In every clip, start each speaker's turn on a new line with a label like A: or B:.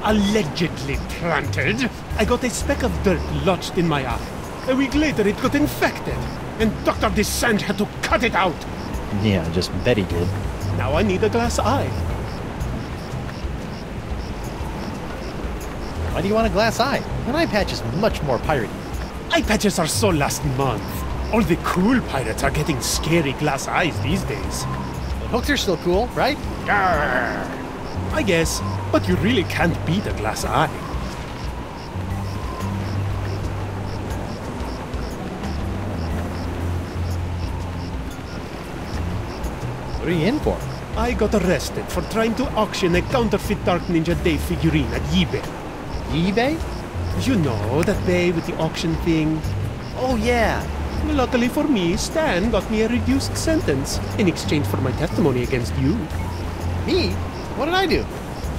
A: allegedly planted. I got a speck of dirt lodged in my eye. A week later, it got infected, and Dr. Dessange had to cut it out.
B: Yeah, just bet he did.
A: Now I need a glass eye.
B: Why do you want a glass eye? An eye patch is much more piratey.
A: Eye patches are so last month. All the cool pirates are getting scary glass eyes these days.
B: But hooks are still cool, right?
A: Arr. I guess, but you really can't beat a glass eye.
B: What are you in for?
A: I got arrested for trying to auction a counterfeit Dark Ninja Day figurine at eBay.
B: eBay?
A: You know, that bay with the auction thing?
B: Oh, yeah.
A: Luckily for me, Stan got me a reduced sentence in exchange for my testimony against you.
B: Me? What did I do?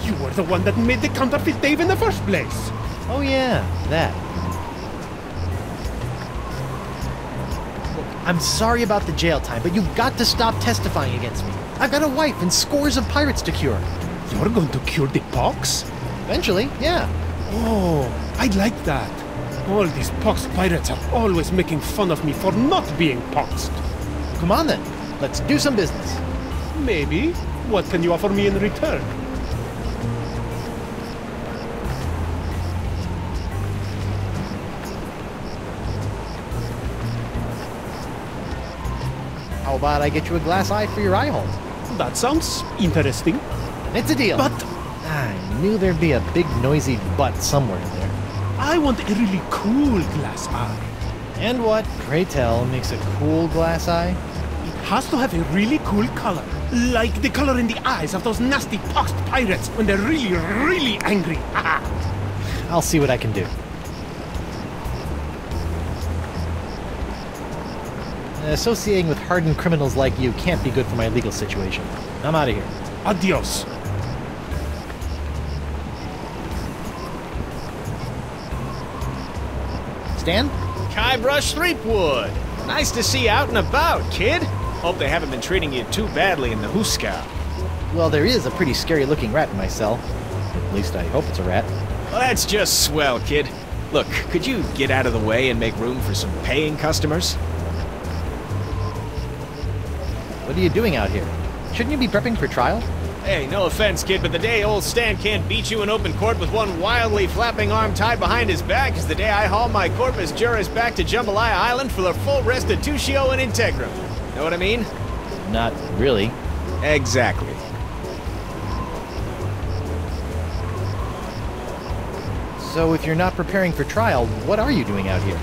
A: You were the one that made the counterfeit Dave in the first place.
B: Oh, yeah, that. Look, I'm sorry about the jail time, but you've got to stop testifying against me. I've got a wife and scores of pirates to cure.
A: You're going to cure the pox?
B: Eventually, yeah.
A: Oh, I like that. All these poxed pirates are always making fun of me for not being poxed.
B: Come on then, let's do some business.
A: Maybe. What can you offer me in return?
B: How about I get you a glass eye for your eye hole?
A: That sounds interesting.
B: It's a deal.
A: But
B: I knew there'd be a big noisy butt somewhere in there.
A: I want a really cool glass eye.
B: And what, pray tell, makes a cool glass eye?
A: It has to have a really cool color. Like the color in the eyes of those nasty poxed pirates when they're really, really angry.
B: I'll see what I can do. Associating with hardened criminals like you can't be good for my legal situation. I'm out of here.
A: Adios.
B: Stan?
C: Guybrush Threepwood. Nice to see you out and about, kid. Hope they haven't been treating you too badly in the Hooskow.
B: Well, there is a pretty scary-looking rat in my cell. At least I hope it's a rat.
C: Well, that's just swell, kid. Look, could you get out of the way and make room for some paying customers?
B: What are you doing out here? Shouldn't you be prepping for trial?
C: Hey, no offense, kid, but the day old Stan can't beat you in open court with one wildly flapping arm tied behind his back is the day I haul my corpus juris back to Jambalaya Island for the full restitutio and integrum. Know what I mean?
B: Not really.
C: Exactly.
B: So if you're not preparing for trial, what are you doing out here?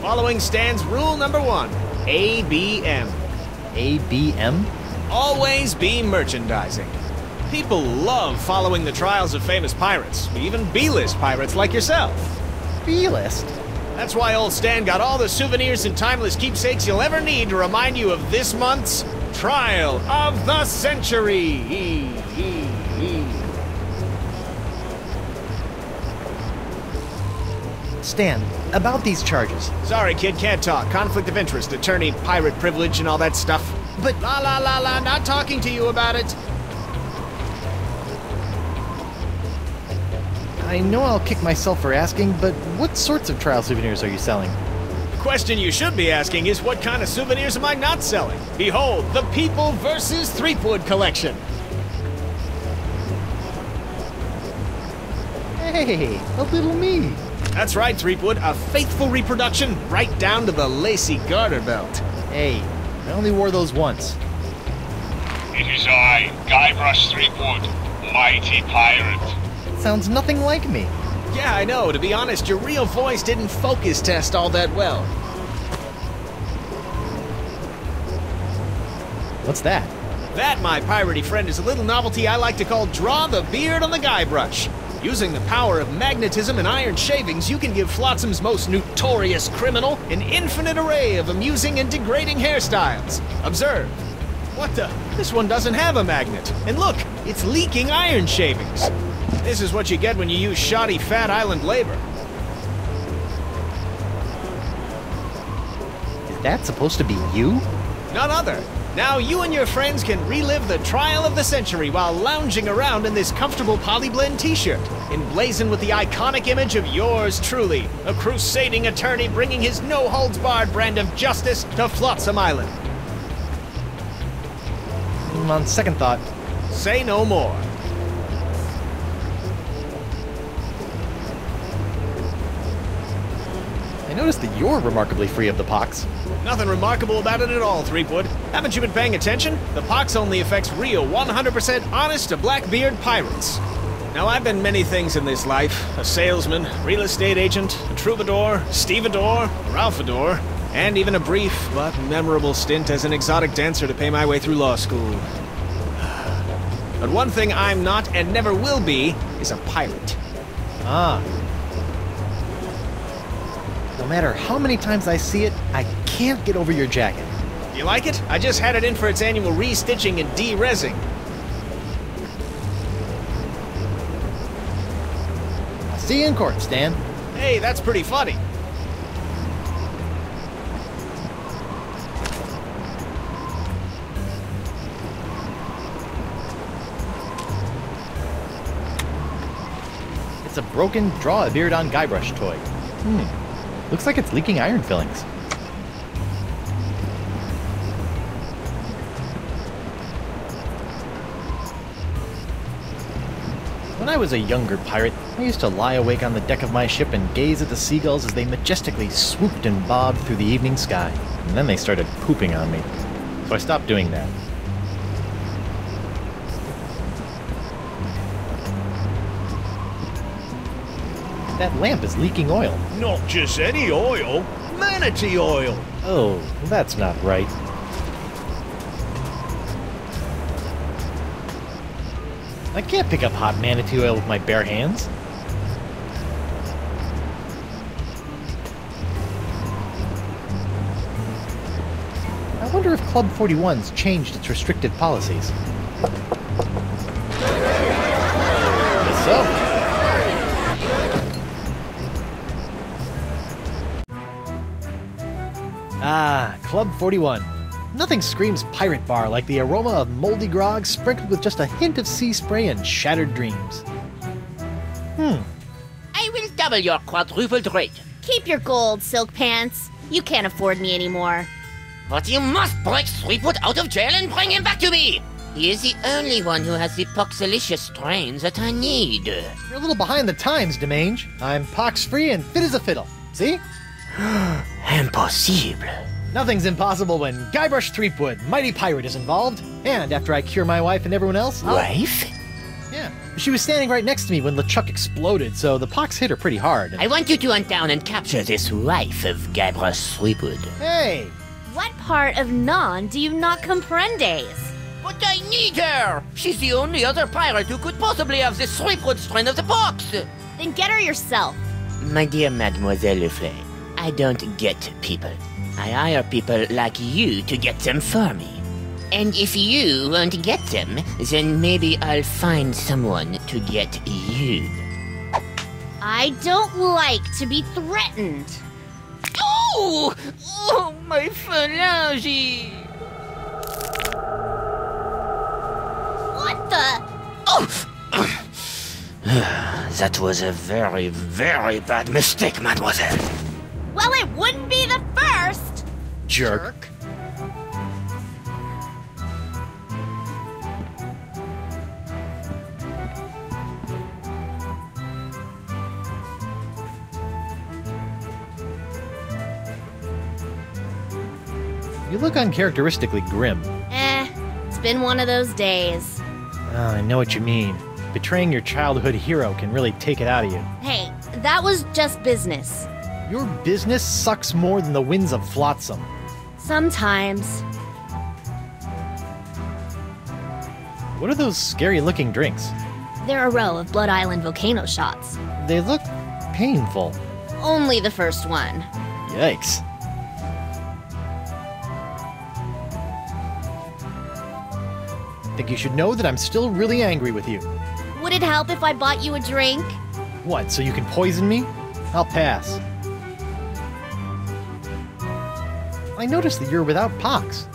C: Following Stan's rule number 1, ABM.
B: ABM?
C: Always be merchandising. People love following the trials of famous pirates, even B-list pirates like yourself.
B: B-list?
C: That's why old Stan got all the souvenirs and timeless keepsakes you'll ever need to remind you of this month's Trial of the Century.
B: Stan, about these charges.
C: Sorry, kid, can't talk. Conflict of interest, attorney, pirate privilege, and all that stuff.
B: But
C: La la la la, not talking to you about it.
B: I know I'll kick myself for asking, but what sorts of trial souvenirs are you selling?
C: The question you should be asking is what kind of souvenirs am I not selling? Behold, the People vs. Threepwood collection.
B: Hey, a little me.
C: That's right, Threepwood, a faithful reproduction right down to the lacy garter belt.
B: Hey, I only wore those once.
D: It is I, Guybrush Threepwood, mighty pirate.
B: Sounds nothing like me.
C: Yeah, I know. To be honest, your real voice didn't focus test all that well.
B: What's that?
C: That, my piratey friend, is a little novelty I like to call Draw the Beard on the Guybrush. Using the power of magnetism and iron shavings, you can give Flotsam's most notorious criminal an infinite array of amusing and degrading hairstyles. Observe. What the? This one doesn't have a magnet. And look, it's leaking iron shavings. This is what you get when you use shoddy Fat Island labor.
B: Is that supposed to be you?
C: None other. Now you and your friends can relive the trial of the century while lounging around in this comfortable polyblend t-shirt, emblazoned with the iconic image of yours truly, a crusading attorney bringing his no-holds-barred brand of justice to Flotsam Island.
B: On second thought,
C: Say no more.
B: I noticed that you're remarkably free of the pox.
C: Nothing remarkable about it at all, Threepwood. Haven't you been paying attention? The pox only affects real, 100% honest to Blackbeard pirates. Now, I've been many things in this life. A salesman, real estate agent, a troubadour, stevedore, ralphador, and even a brief but memorable stint as an exotic dancer to pay my way through law school. But one thing I'm not and never will be is a pirate.
B: Ah. No matter how many times I see it, I can't get over your jacket.
C: You like it? I just had it in for its annual re-stitching and de-rezzing.
B: I'll see you in court, Stan.
C: Hey, that's pretty funny.
B: It's a broken Draw-A-Beard on Guybrush toy. Looks like it's leaking iron fillings. When I was a younger pirate, I used to lie awake on the deck of my ship and gaze at the seagulls as they majestically swooped and bobbed through the evening sky. And then they started pooping on me. So I stopped doing that. That lamp is leaking oil.
E: Not just any oil, manatee oil.
B: Oh, that's not right. I can't pick up hot manatee oil with my bare hands. I wonder if Club 41's changed its restricted policies. Guess so. Ah, Club 41. Nothing screams pirate bar like the aroma of moldy grog sprinkled with just a hint of sea spray and shattered dreams.
F: I will double your quadrupled rate.
G: Keep your gold, Silk Pants. You can't afford me anymore.
F: But you must break Threepwood out of jail and bring him back to me. He is the only one who has the poxalicious strains that I need.
B: You're a little behind the times, Demange. I'm pox-free and fit as a fiddle. See?
F: Impossible.
B: Nothing's impossible when Guybrush Threepwood, mighty pirate, is involved. And after I cure my wife and everyone else...
F: Wife?
B: Yeah. She was standing right next to me when LeChuck exploded, so the pox hit her pretty hard.
F: I want you to hunt down and capture this wife of Guybrush Threepwood.
B: Hey!
G: What part of non do you not comprendes?
F: But I need her! She's the only other pirate who could possibly have the Threepwood strain of the pox!
G: Then get her yourself.
F: My dear Mademoiselle Leflay, I don't get people. I hire people like you to get them for me. And if you won't get them, then maybe I'll find someone to get you.
G: I don't like to be threatened.
F: Oh! Oh, my phalange!
G: What the?
F: Oh! That was a very, very bad mistake, mademoiselle.
G: Well, it wouldn't be the first.
B: Jerk. You look uncharacteristically grim.
G: It's been one of those days.
B: Oh, I know what you mean. Betraying your childhood hero can really take it out of you.
G: Hey, that was just business.
B: Your business sucks more than the winds of Flotsam.
G: Sometimes.
B: What are those scary-looking drinks?
G: They're a row of Blood Island volcano shots.
B: They look painful.
G: Only the first one.
B: Yikes. I think you should know that I'm still really angry with you.
G: Would it help if I bought you a drink?
B: What, so you can poison me? I'll pass. I noticed that you're without pox.